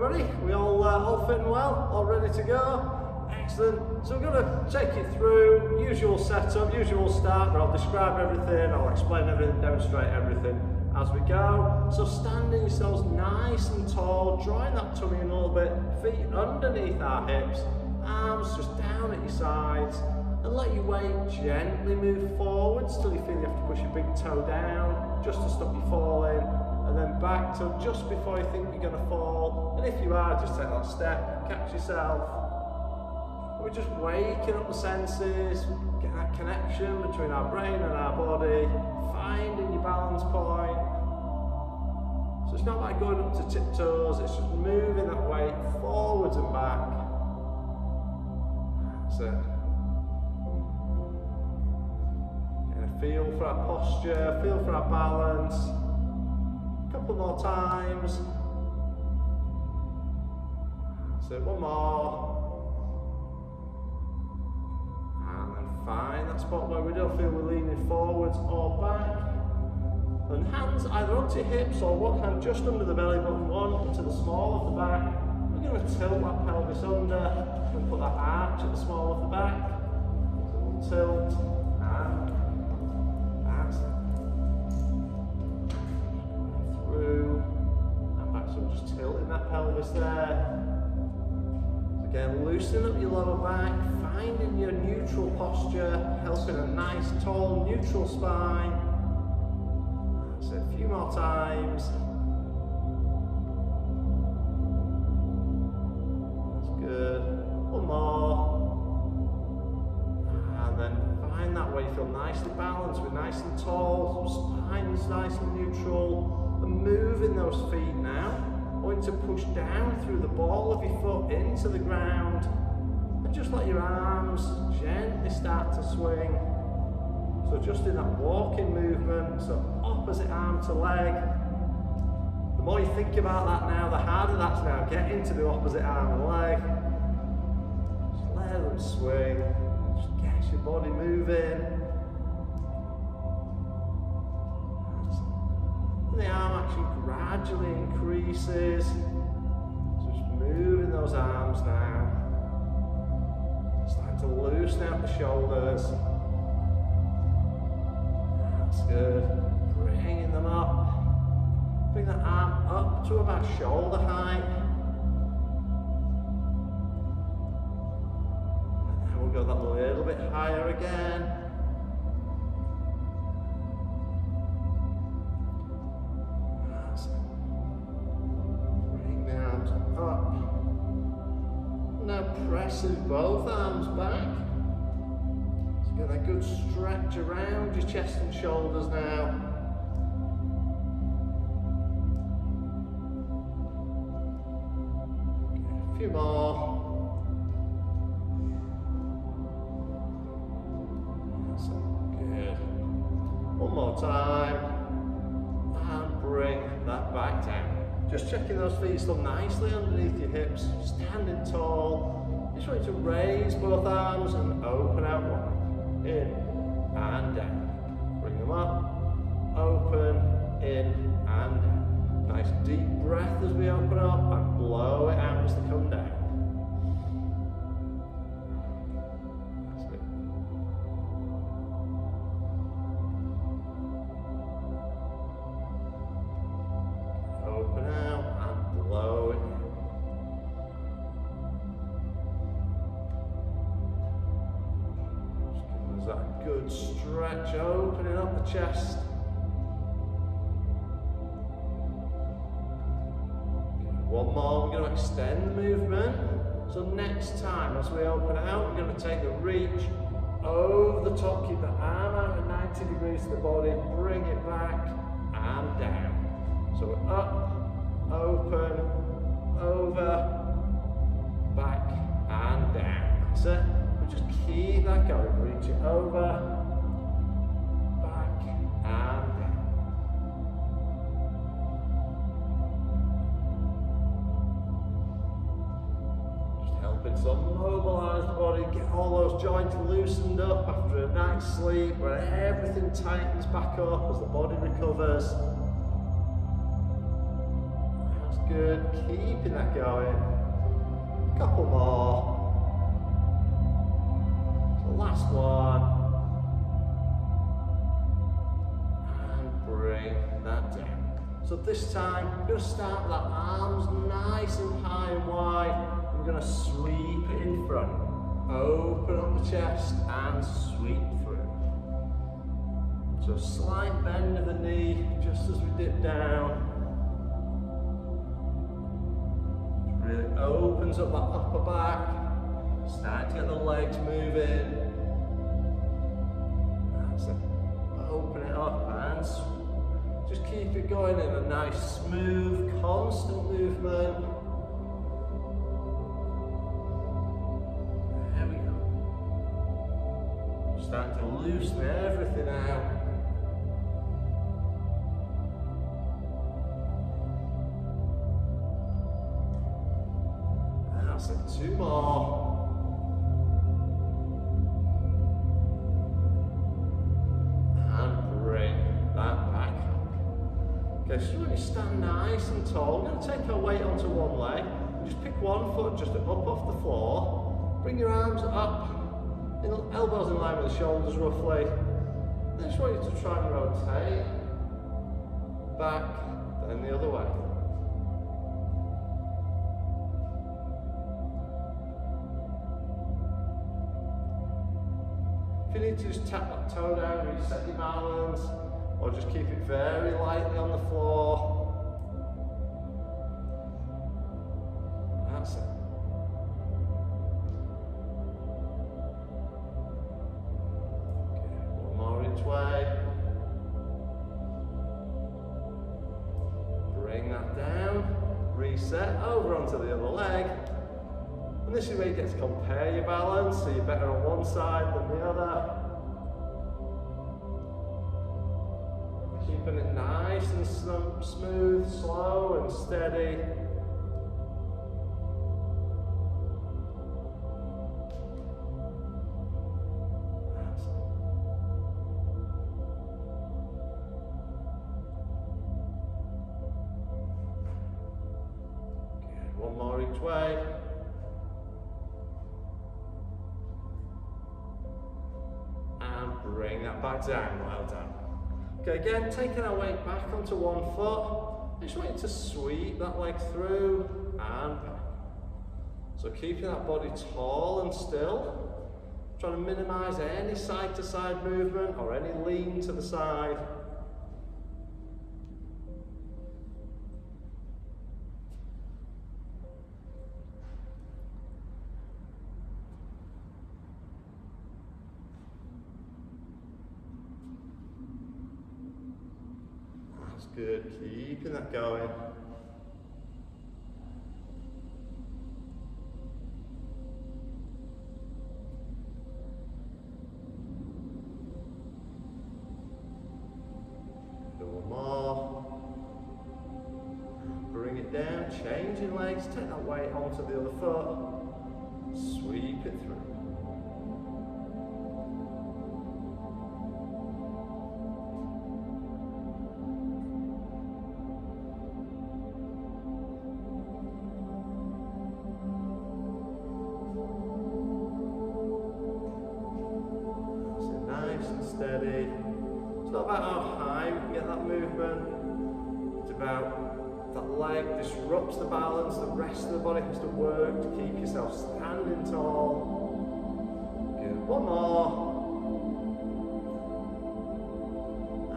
everybody? We all fit and well? All ready to go? Excellent. So we're going to take you through usual setup, usual start, but I'll describe everything, I'll explain everything, demonstrate everything as we go. So standing yourselves nice and tall, drawing that tummy in a little bit, feet underneath our hips, arms just down at your sides, and let your weight gently move forwards till you feel you have to push your big toe down, just to stop you falling. And then back till just before you think you're going to fall. And if you are, just take that step, catch yourself. We're just waking up the senses, get that connection between our brain and our body, finding your balance point. So it's not like going up to tiptoes, it's just moving that weight forwards and back. That's it. Get a feel for our posture, feel for our balance. Couple more times. So one more. And then find that spot where we don't feel we're leaning forwards or back. And hands either onto your hips or one hand just under the belly button, one to the small of the back. We're going to tilt that pelvis under and put that arch at the small of the back. So we'll tilt and that's it. And back, so just tilting that pelvis there. Again, loosening up your lower back, finding your neutral posture, helping a nice tall neutral spine. That's it, a few more times. That's good. One more. And then find that way you feel nicely balanced, we're nice and tall, spine's nice and neutral. And moving those feet now, going to push down through the ball of your foot into the ground, and just let your arms gently start to swing. So just in that walking movement, so opposite arm to leg. The more you think about that now, the harder that's now getting to the opposite arm and leg. Just let them swing, just get your body moving. The arm action gradually increases. So just moving those arms now. Starting to loosen out the shoulders. That's good. Bringing them up. Bring that arm up to about shoulder height. And then we'll go that little bit higher again. Pressing both arms back. So get that good stretch around your chest and shoulders now. Okay, a few more. That's good. One more time. And bring that back down. Just checking those feet still nicely underneath your hips. Standing tall. Just want you to raise both arms and open out wide. In and down. Bring them up, open, in and down. Nice deep breath as we open up and blow it out as they come down. That's it. Open out and blow it in. That good stretch, opening up the chest. One more, we're going to extend the movement. So next time as we open out, we're going to take the reach over the top, keep the arm out at 90 degrees to the body, bring it back and down. So we're up, open, over, back and down. That's it. Just keep that going, reach it over, back and down. Just helping to mobilise the body, get all those joints loosened up after a night's sleep, where everything tightens back up as the body recovers. That's good, keeping that going. Couple more. So last one. And bring that down. So this time, we're going to start with our arms nice and high and wide. We're going to sweep it in front. Open up the chest and sweep through. So slight bend of the knee just as we dip down. It really opens up that upper back. Start to get the legs moving. That's it. Open it up and just keep it going in a nice, smooth, constant movement. There we go. Starting to loosen everything out. That's it. Two more. Okay, so when you stand nice and tall, we're going to take our weight onto one leg. Just pick one foot just up off the floor. Bring your arms up, elbows in line with the shoulders roughly. Then I just want you to try and rotate. Back, then the other way. If you need to just tap that toe down, reset your balance. Or just keep it very lightly on the floor. That's it. Okay, one more each way. Bring that down. Reset over onto the other leg. And this is where you get to compare your balance, so you're better on one side than the other. Keeping it nice and smooth, slow and steady. Good. One more each way. And bring that back down. Well done. Okay, again, taking our weight back onto one foot. I just want you to sweep that leg through and back. So keeping that body tall and still. Trying to minimise any side to side movement or any lean to the side. Good, keeping that going. One more. Bring it down, changing legs, take that weight onto the other foot. Sweep it through. Steady. It's not about how high we can get that movement. It's about that leg disrupts the balance. The rest of the body has to work to keep yourself standing tall. Good. One more.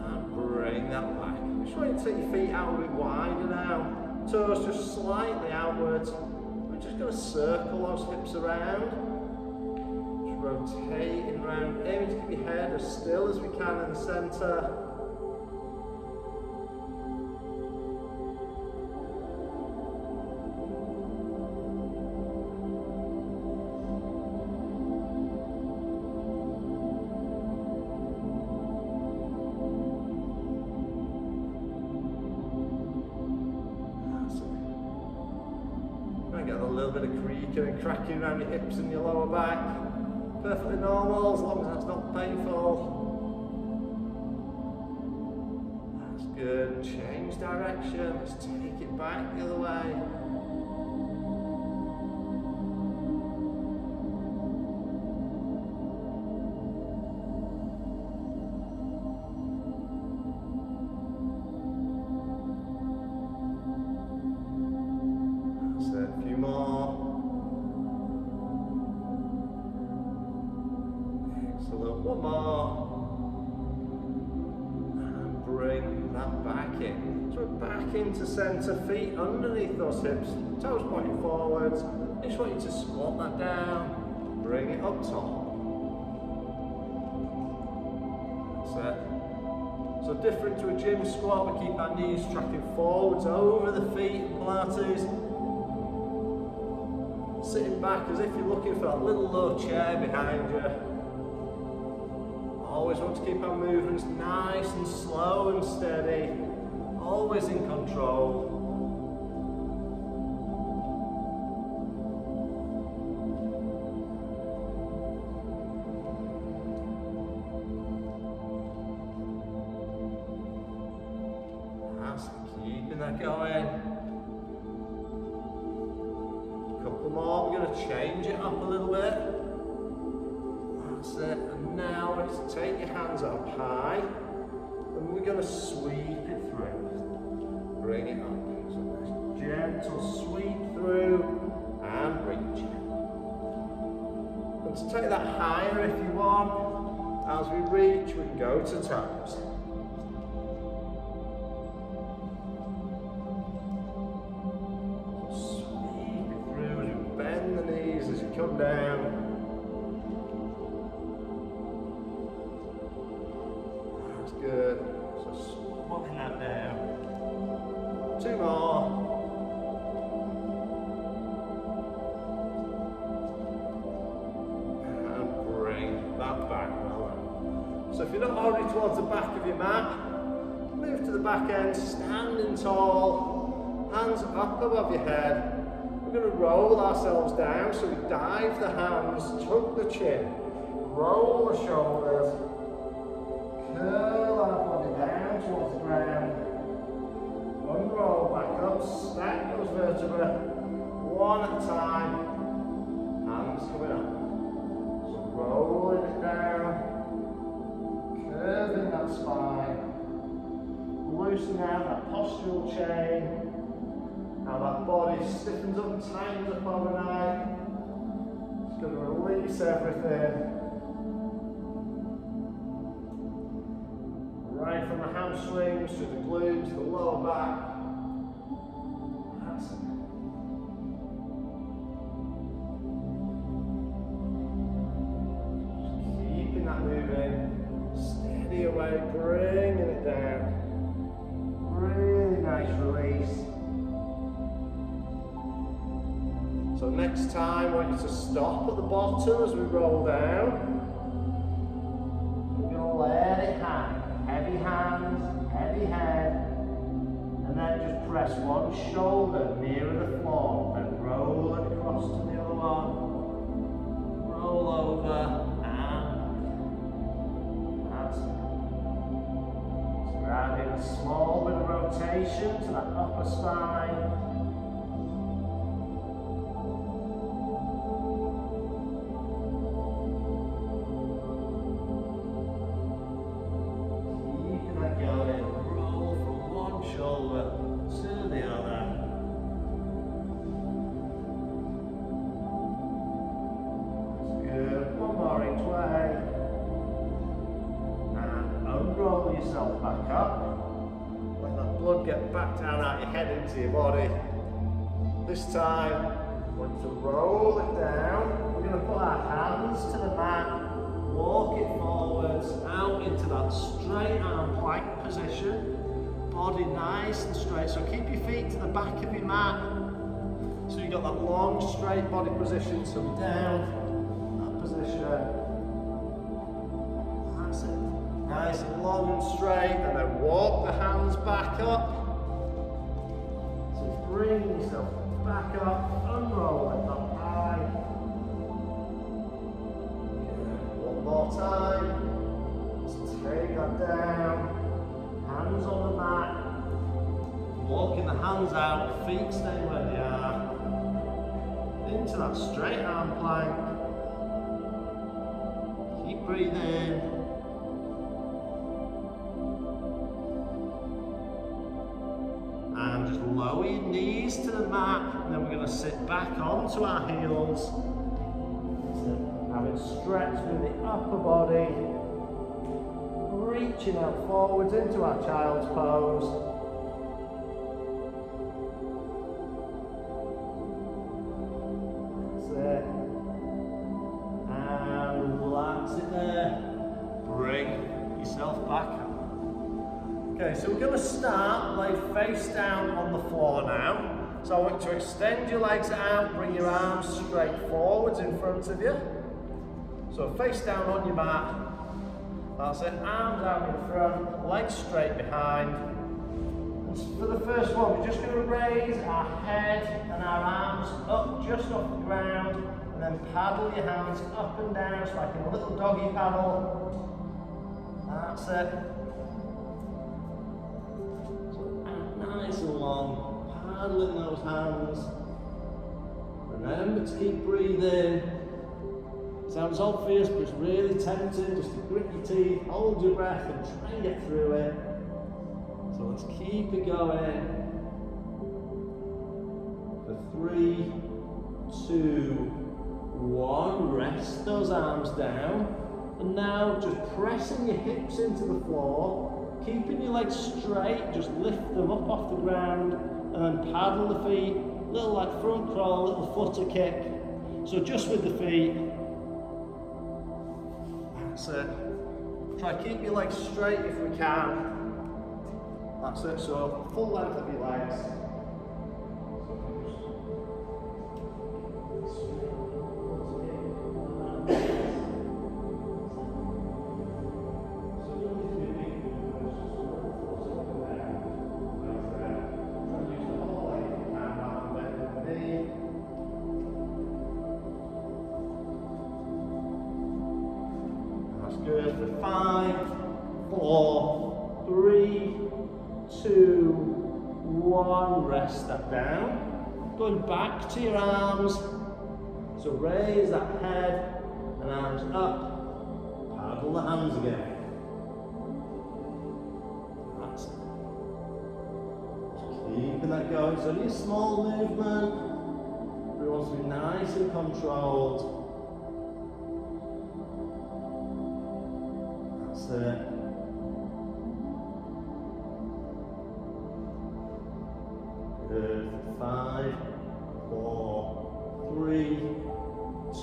And bring that back. Just want you to take your feet out a bit wider now. Toes just slightly outwards. We're just going to circle those hips around. Rotating around, aiming to keep your head as still as we can in the centre. Might get a little bit of creaking and cracking around your hips and your lower back. Perfectly normal, as long as that's not painful. That's good. Change change direction. Let's take it back the other way. That's it, a few more. Excellent, one more. Bring that back in. So we're back into centre, feet underneath those hips, toes pointing forwards. I just want you to squat that down, bring it up top. That's it. So different to a gym squat, we keep our knees tracking forwards over the feet in Pilates. Sitting back as if you're looking for that little low chair behind you. Always want to keep our movements nice and slow and steady, always in control. That's keeping that going. Couple more, we're going to change it up a little bit. That's it, and now let's take your hands up high and we're going to sweep it through. Bring it up. So nice gentle sweep through and reach. And to take that higher if you want, as we reach we can go to toes. Sweep it through as you bend the knees as you come down. Good. So squatting that down. Two more. And bring that back. So if you're not already towards the back of your mat, move to the back end, standing tall, hands up above your head. We're going to roll ourselves down, so we dive the hands, tuck the chin, roll the shoulders, curl our body down towards the ground, unroll back up, stack those vertebrae, one at a time, hands coming up. So rolling it down, curving that spine, loosening out that postural chain, now that body stiffens up and tightens up overnight. It's going to release everything. Right from the hamstrings to the glutes, the lower back. That's it. Just keeping that moving. Steady away, bringing it down. Really nice release. So next time I want you to stop at the bottom as we roll down. We're going to let it hang. Heavy hands, heavy head, and then just press one shoulder nearer the floor, then roll it across to the other one, roll over, and that's it. So we're adding a small bit of rotation to that upper spine. Yourself back up. Let that blood get back down out your head into your body. This time, we're going to roll it down. We're going to put our hands to the mat, walk it forwards, out into that straight arm plank position. Body nice and straight. So keep your feet to the back of your mat. So you've got that long, straight body position. So down, that position. That's it. Nice and long and straight, and then walk the hands back up. So bring yourself back up, unroll it up high. One more time. So take that down, hands on the mat, Walking the hands out, feet stay where they are. Into that straight arm plank. Keep breathing. And just lower your knees to the mat, and then we're going to sit back onto our heels. So having stretch with the upper body, reaching out forwards into our child's pose. That's it. And relax it there. Bring yourself back up. Okay, so we're going to start lay face down on the floor now. So I want you to extend your legs out, bring your arms straight forwards in front of you. So face down on your mat. That's it, arms out in front, legs straight behind. And for the first one, we're just going to raise our head and our arms up just off the ground, and then paddle your hands up and down, so like in a little doggy paddle. That's it. Nice and long, paddling those hands. Remember to keep breathing. Sounds obvious, but it's really tempting just to grit your teeth, hold your breath and try and get through it. So let's keep it going. For 3, 2, 1, rest those arms down. And now just pressing your hips into the floor. Keeping your legs straight, just lift them up off the ground and then paddle the feet, little like front crawl, little flutter kick. So just with the feet. That's it. Try to keep your legs straight if we can. That's it, so full length of your legs. Good for 5, 4, 3, 2, 1. Rest that down. Going back to your arms. So raise that head and arms up. Paddle the hands again. That's it. Just keeping that going. So only a small movement. We want to be nice and controlled. Good for 5, 4, 3,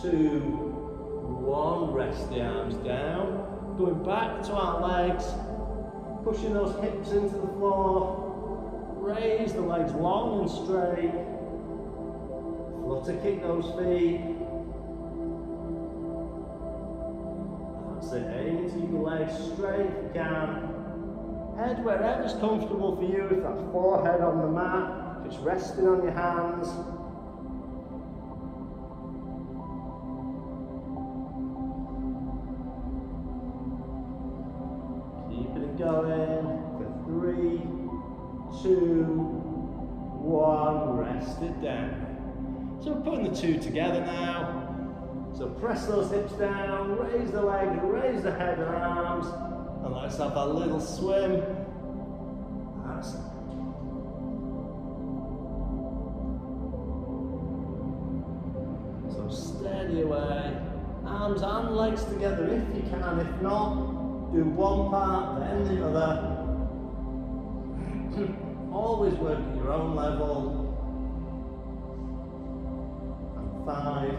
2, 1. Rest the arms down. Going back to our legs. Pushing those hips into the floor. Raise the legs long and straight. Flutter kick those feet. Aim to keep your legs straight if you can. Head wherever's comfortable for you, if that's forehead on the mat, if it's resting on your hands. Keeping it going for 3, 2, 1. Rest it down. So we're putting the two together now. So press those hips down, raise the legs, raise the head and arms, and let's have a little swim. That's it. So steady away, arms and legs together if you can. If not, do one part, then the other. Always work at your own level. And 5,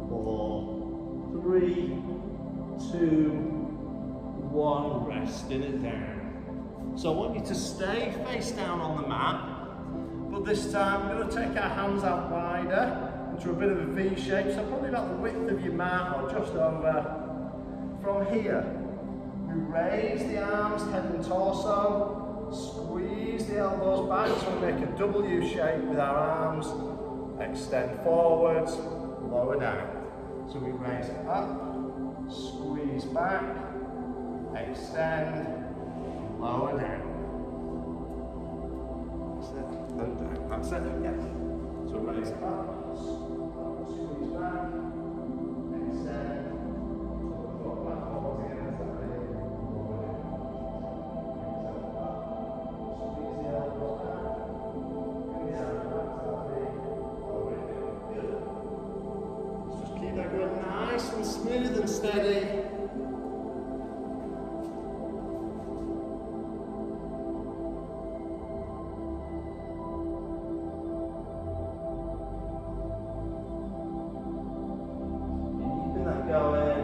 4, 3, 2, 1. Resting it down. So I want you to stay face down on the mat, but this time we're going to take our hands out wider into a bit of a V shape, so probably about the width of your mat or just over. From here, we raise the arms, head and torso, squeeze the elbows back, so we make a W shape with our arms, extend forwards, lower down. So we raise it up, squeeze back, extend, lower down. That's and down. That's it. Yeah. So raise it up, squeeze back, extend, pull the foot back all together. Squeeze the elbows back, bring the arms back to the feet. Good. Let's just keep that going nice and smooth and steady. Going.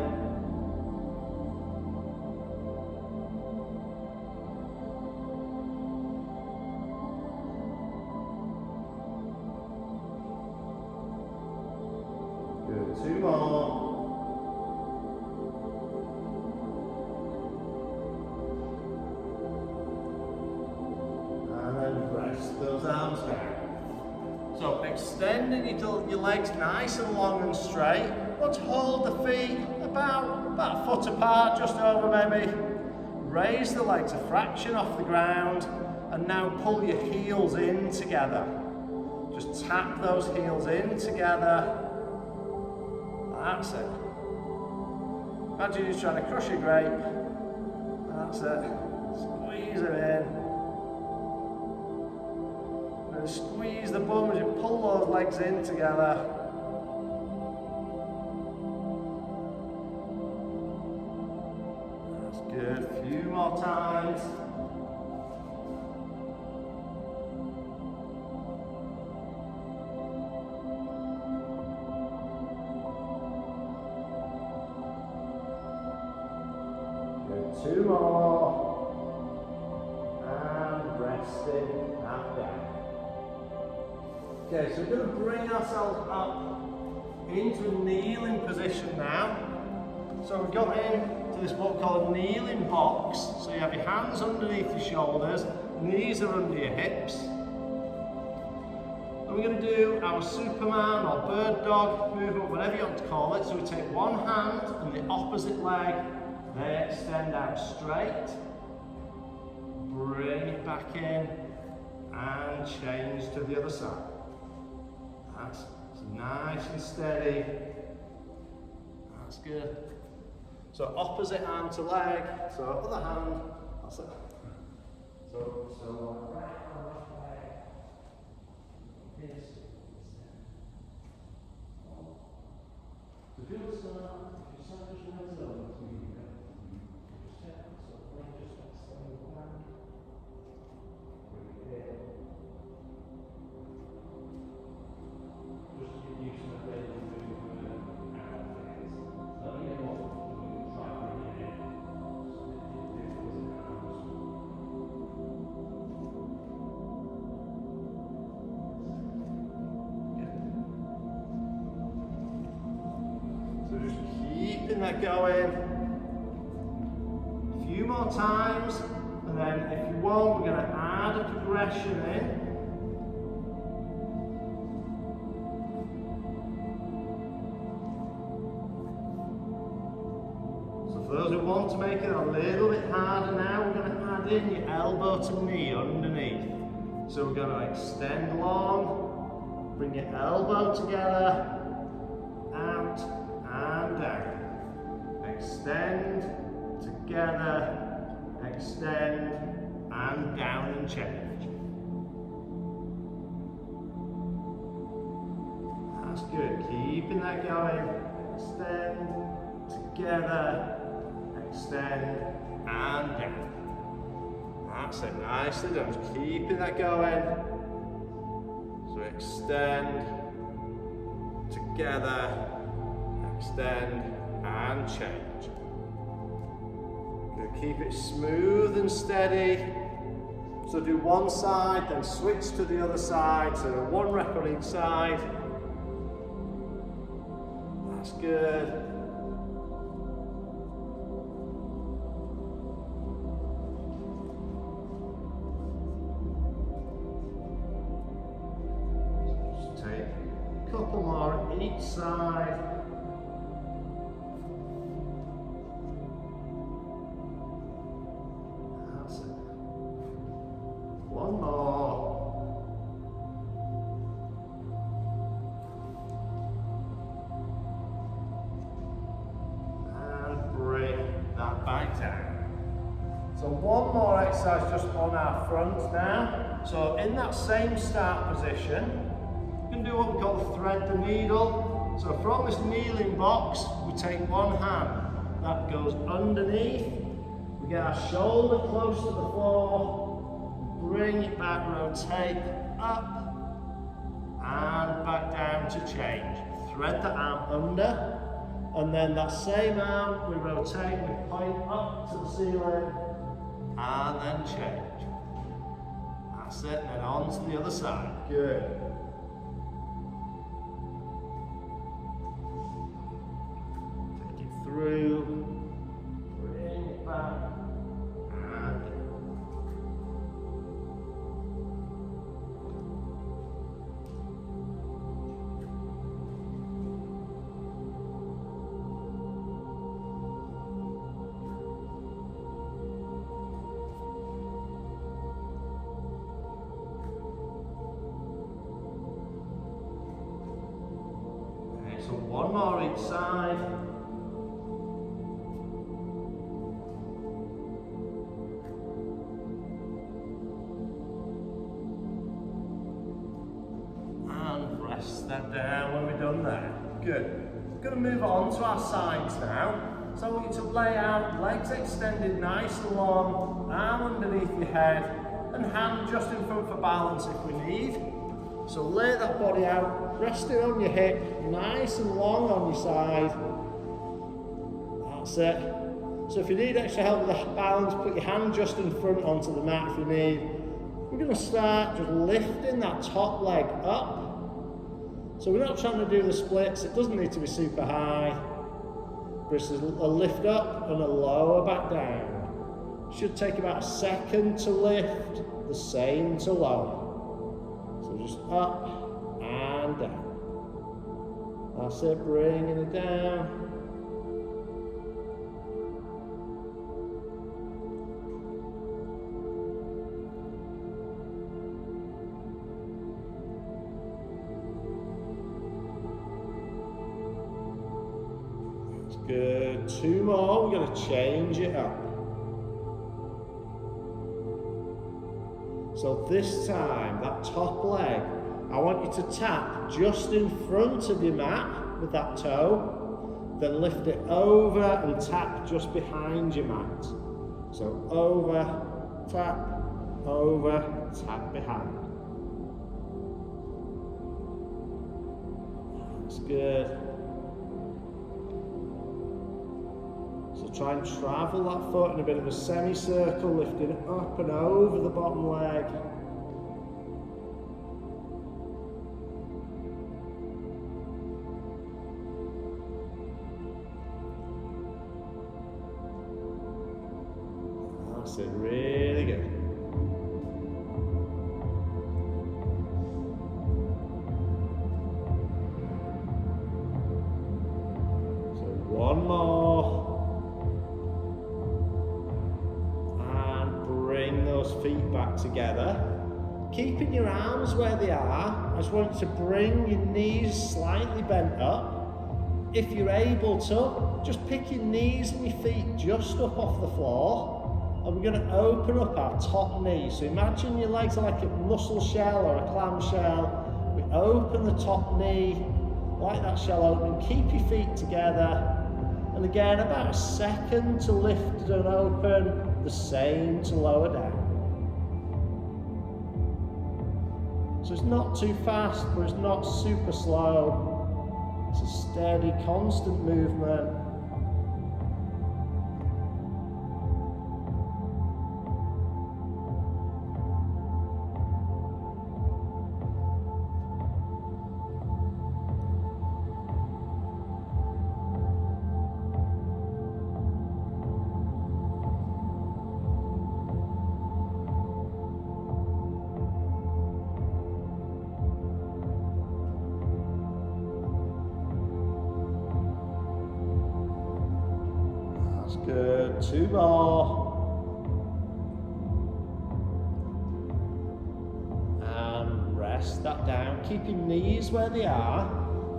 Good, 2 more. And then rest those arms down. So extending your legs nice and long and straight. Let's hold the feet about a foot apart, just over maybe. Raise the legs a fraction off the ground and now pull your heels in together. Just tap those heels in together. That's it. Imagine you're trying to crush a grape. That's it. Squeeze it in. And squeeze the bum as you pull those legs in together. Good, a few more times. Good, 2 more. And resting that down. Okay, so we're going to bring ourselves up into a kneeling position now. So we've got into this what we call a kneeling box. So you have your hands underneath your shoulders, knees are under your hips. And we're going to do our Superman or bird dog movement, whatever you want to call it. So we take one hand and the opposite leg, they extend out straight. Bring it back in and change to the other side. That's nice and steady. That's good. So opposite arm to leg, so other hand, that's it. So right arm, left leg, this, the good start, if your side just runs over to you, just check, so leg just extend back, bring it in. Just get used to the way you move out of things. So you know what? Keeping that going. A few more times, and then if you want, we're going to add a progression in. So for those who want to make it a little bit harder now, we're going to add in your elbow to knee underneath. So we're going to extend long, bring your elbow together, out and down. Extend, together, extend, and down and change. That's good, keeping that going. Extend, together, extend, and down. That's it, nicely done. Just keeping that going. So extend, together, extend, and change. Good. Keep it smooth and steady. So do one side, then switch to the other side. So 1 rep on each side. That's good. Just take a couple more on each side. One more. exercise just on our front now. So in that same start position, we can do what we call thread the needle. So from this kneeling box, we take one hand, that goes underneath, we get our shoulder close to the floor, bring it back, rotate up, and back down to change. Thread the arm under, and then that same arm, we rotate, we point up to the ceiling, and then change. That's it, and then on to the other side. Good. Take it through, bring it back, and so one more each side. And rest that down when we're done there. Good. We're going to move on to our sides now. So I want you to lay out, legs extended nice and long, arm underneath your head, and hand just in front for balance if we need. So lay that body out, rest it on your hip, nice and long on your side. That's it. So if you need extra help with the balance, put your hand just in front onto the mat if you need. We're going to start just lifting that top leg up. So we're not trying to do the splits, it doesn't need to be super high. But it's a lift up and a lower back down. Should take about a second to lift, the same to lower. So just up and down. That's it, bringing it down. That's good. Two more, we're going to change it up. So this time, that top leg, I want you to tap just in front of your mat with that toe, then lift it over and tap just behind your mat. So over, tap behind. That's good. So try and travel that foot in a bit of a semicircle, lifting it up and over the bottom leg. That's it, really good. So one more. Feet back together, keeping your arms where they are. I just want you to bring your knees slightly bent up. If you're able to, just pick your knees and your feet just up off the floor, and we're going to open up our top knee. So imagine your legs are like a mussel shell or a clam shell. We open the top knee like that shell open. Keep your feet together, and again about a second to lift and open, the same to lower down. So it's not too fast, but it's not super slow. It's a steady, constant movement. Good, two more. And rest that down. Keep your knees where they are,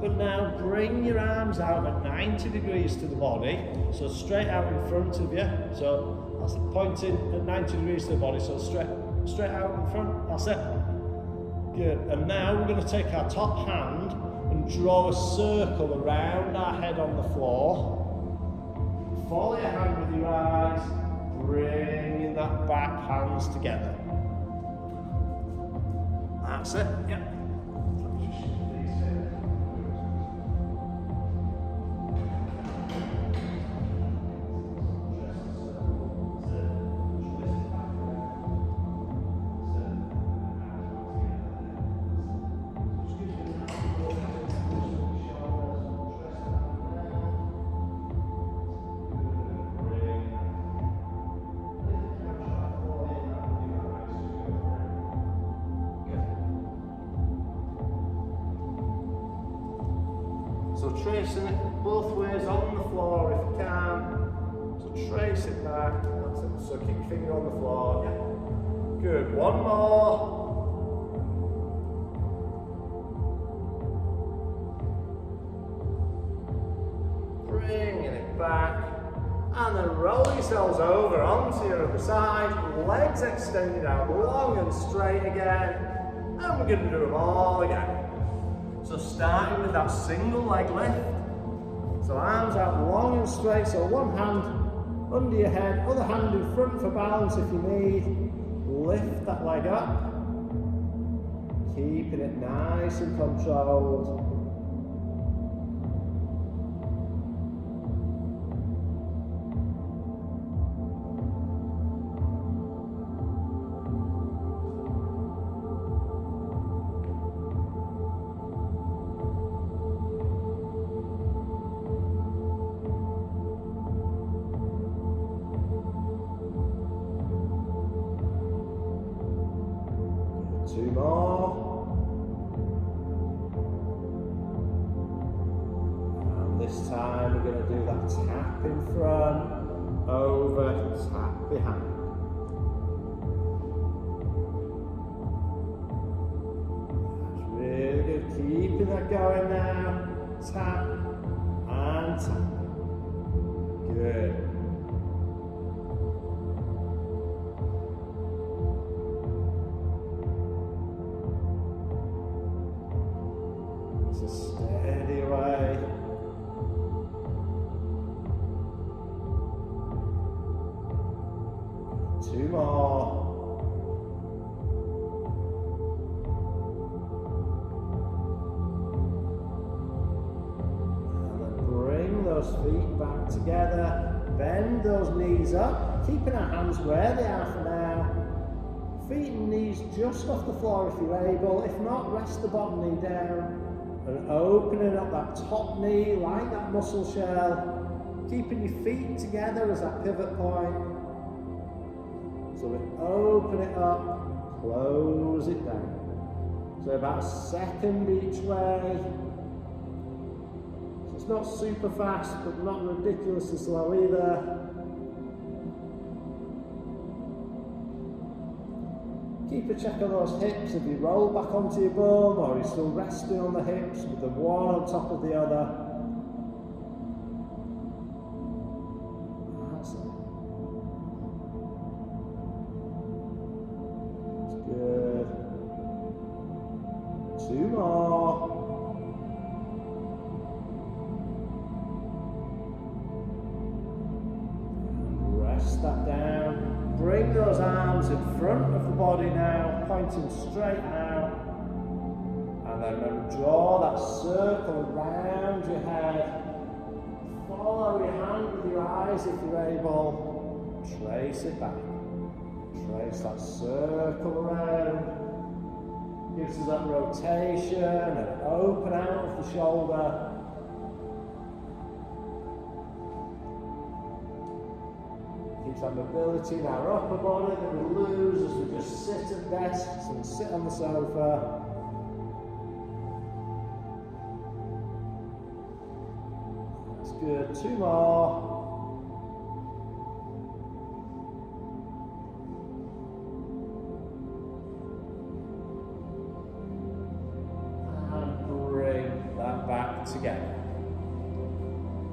but now bring your arms out at 90 degrees to the body, so straight out in front of you. So That's it. Pointing at 90 degrees to the body, so straight out in front. That's it. Good. And now we're going to take our top hand and draw a circle around our head on the floor. Follow your hand with your eyes, bringing that back hands together. That's it. Yep. So tracing it both ways on the floor if you can. So trace it back. That's it. So keep your finger on the floor. Yeah. Good. One more. Bringing it back. And then roll yourselves over onto your other side. Legs extended out long and straight again. And we're going to do them all again. So starting with that single leg lift. So arms out long and straight, so one hand under your head, other hand in front for balance if you need. Lift that leg up. Keeping it nice and controlled. Two more. And this time we're going to do that tap in front, over, tap behind. That's really good. Keeping that going now. Tap and tap. Good. So steady away. Two more. And then bring those feet back together. Bend those knees up, keeping our hands where they are for now. Feet and knees just off the floor if you're able. If not, rest the bottom knee down. And opening up that top knee like that muscle shell, keeping your feet together as that pivot point. So we open it up, close it down. So about a second each way. So it's not super fast, but not ridiculously slow either. Keep a check on those hips. If you roll back onto your bum or you're still resting on the hips with the one on top of the other. That's it. That's good. Two more. And rest that down. Bring those arms in front of the body now, pointing straight out. And then remember, draw that circle around your head. Follow your hand with your eyes if you're able. Trace it back. Trace that circle around. Gives us that rotation and open out of the shoulder. Keeps that mobility in our upper body that we lose as we just sit at desks and sit on the sofa. That's good. Two more. And bring that back together.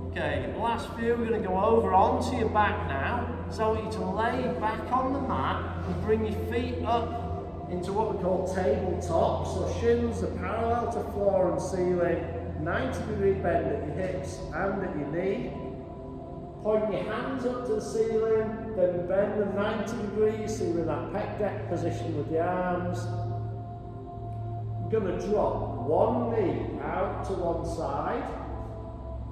Okay, the last few we're going to go over onto your back now. So I want you to lay back on the mat and bring your feet up into what we call tabletop. So shins are parallel to floor and ceiling, 90-degree bend at your hips and at your knee. Point your hands up to the ceiling, then bend them 90 degrees so you're in that pec deck position with the arms. You're going to drop one knee out to one side,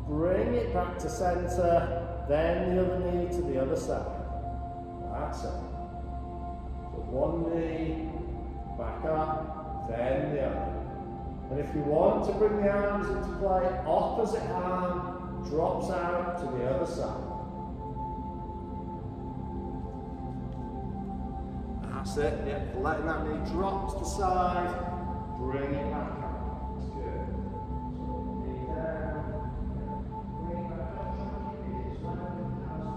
bring it back to centre, then the other knee to the other side. That's it. So one knee, back up, then the other. And if you want to bring the arms into play, opposite arm drops out to the other side. That's it, yeah. Letting that knee drop to the side, bring it back up. That's good. So knee down, bring it back up, try and keep it as loud as just down,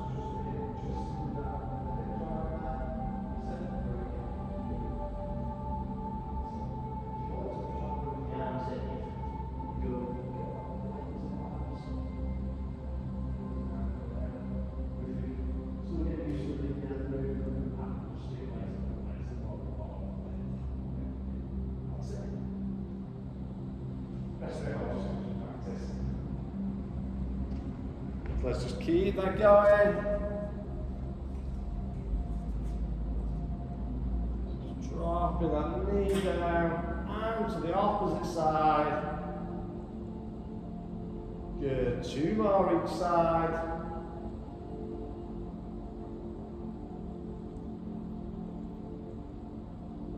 let's just keep that going. Just dropping that knee down and to the opposite side. Good, 2 more each side.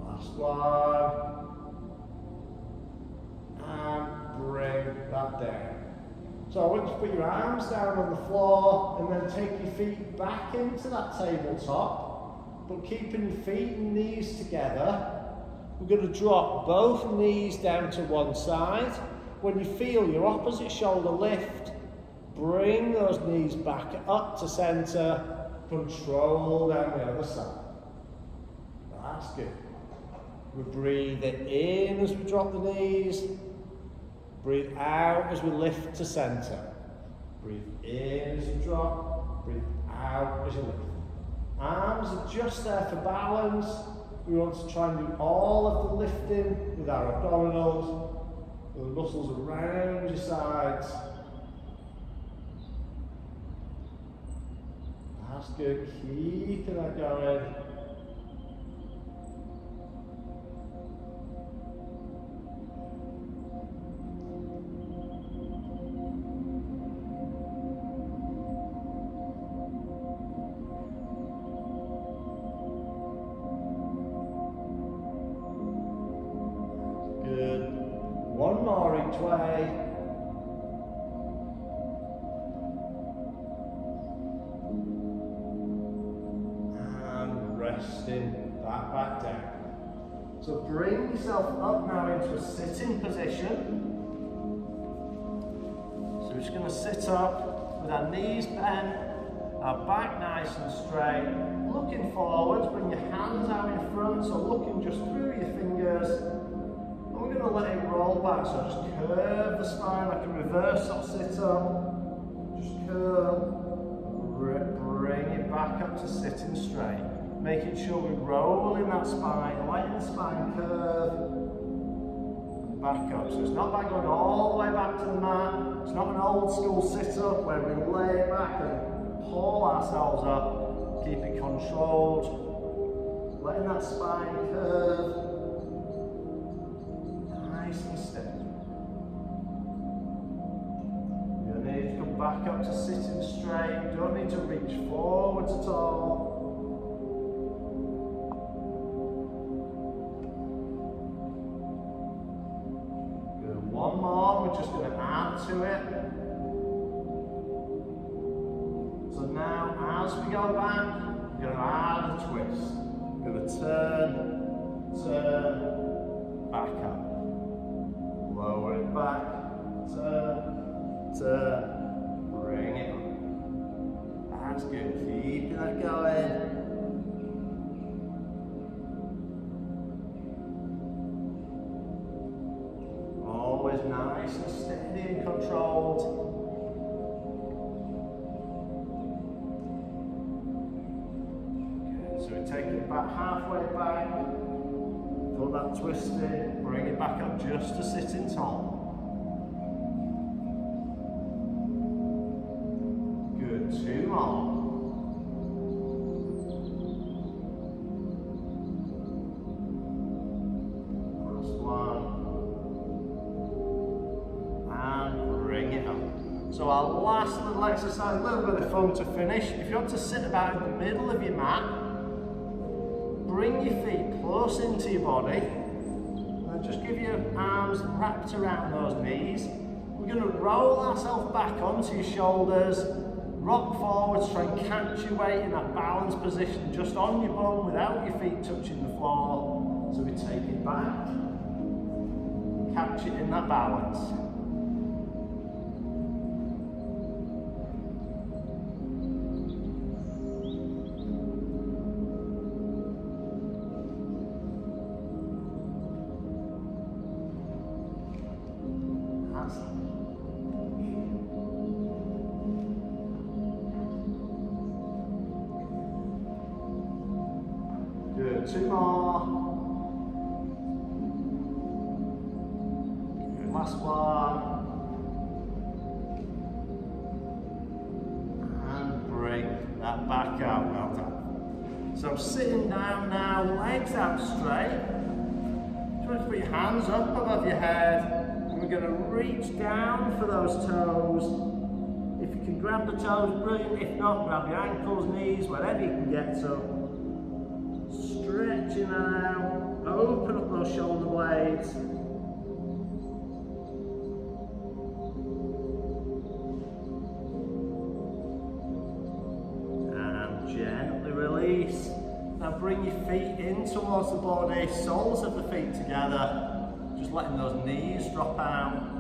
Last one. And bring that down. So I want you to put your arms down on the floor and then take your feet back into that tabletop, but keeping your feet and knees together. We're going to drop both knees down to one side. When you feel your opposite shoulder lift, bring those knees back up to centre, control down the other side. That's good. We breathe it in as we drop the knees. Breathe out as we lift to centre. Breathe in as you drop. Breathe out as you lift. Arms are just there for balance. We want to try and do all of the lifting with our abdominals, with the muscles around your sides. That's good. Keeping that going. One more each way. And resting that back down. So bring yourself up now into a sitting position. So we're just going to sit up with our knees bent, our back nice and straight, looking forwards. Bring your hands out in front, so looking just through your fingers. We're going to let it roll back, so just curve the spine like a reverse sort of sit up. Just curve, bring it back up to sitting straight. Making sure we're rolling that spine, letting the spine curve, and back up. So it's not like going all the way back to the mat. It's not an old school sit up where we lay back and pull ourselves up. Keep it controlled. Letting that spine curve. Nice and steady. You need to come back up to sitting straight. You don't need to reach forwards at all. Good. One more. We're just going to add to it. So now, as we go back, we're going to add a twist. We're going to turn, back up. Lower it back, turn, bring it up. That's good, keep that going. Always nice and steady and controlled. about halfway back. Put that twist in, bring it back up just to sitting tall. Good, 2 more. Last one. And bring it up. So our last little exercise, a little bit of fun to finish. If you want to sit about in the middle of your mat, bring your feet close into your body, and just give your arms wrapped around those knees. We're going to roll ourselves back onto your shoulders, rock forwards, try and catch your weight in that balanced position just on your bum without your feet touching the floor. So we take it back, catch it in that balance. Good, 2 more. Good, last one. And bring that back out, well done. So I'm sitting down now, legs out straight. Try to put your hands up above your head. And we're going to reach down for those toes. If you can grab the toes, brilliant. If not, grab your ankles, knees, whatever you can get to. Stretching out, open up those shoulder blades. And gently release. Now bring your feet in towards the body, soles of the feet together. Just letting those knees drop out.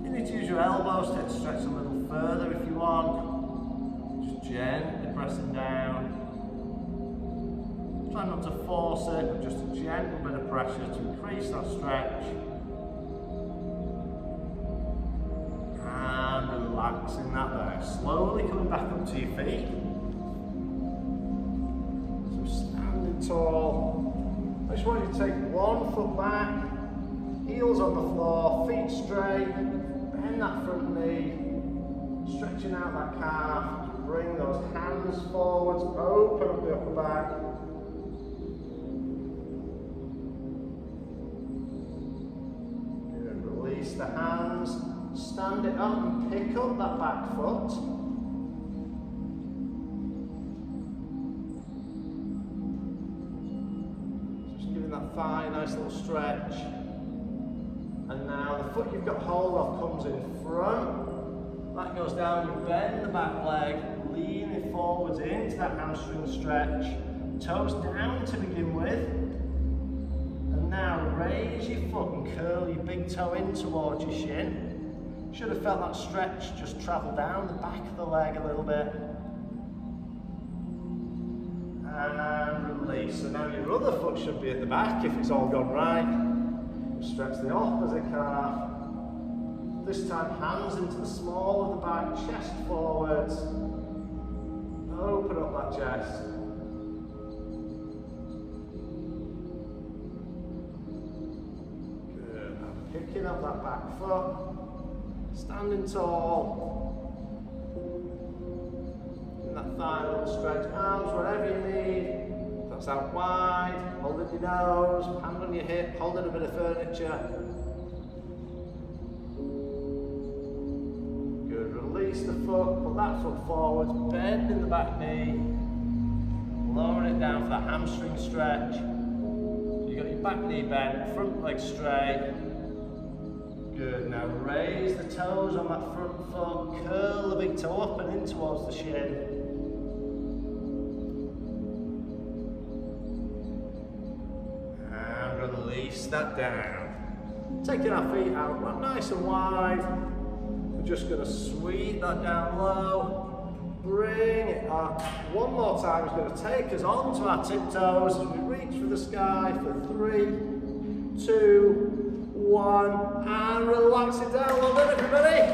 You need to use your elbows to stretch a little further if you want. Just gently pressing down. Try not to force it, but just a gentle bit of pressure to increase that stretch. And relaxing that there. Slowly coming back up to your feet. So standing tall. I just want you to take 1 foot back, heels on the floor, feet straight, bend that front knee, stretching out that calf. Bring those hands forwards, open up the upper back. Release the hands, stand it up and pick up that back foot. Just giving that thigh a nice little stretch. And now the foot you've got hold of comes in front. That goes down, you bend the back leg, leaning forwards into that hamstring stretch. Toes down to begin with. Now raise your foot and curl your big toe in towards your shin. Should have felt that stretch just travel down the back of the leg a little bit. And release. So now your other foot should be at the back if it's all gone right. Stretch the opposite calf. This time hands into the small of the back, chest forwards. Open up that chest. Picking up that back foot, standing tall, and that thigh little stretch, arms wherever you need, that's out wide, holding your nose, hand on your hip, holding a bit of furniture. Good, release the foot, put that foot forwards, bend in the back knee, lower it down for that hamstring stretch. So you've got your back knee bent, front leg straight. Good, now raise the toes on that front foot, curl the big toe up and in towards the shin. And release that down. Taking our feet out nice and wide. We're just going to sweep that down low, bring it up. One more time, it's going to take us onto our tiptoes as we reach for the sky for 3, 2, 1, and relax it down. Well done, everybody.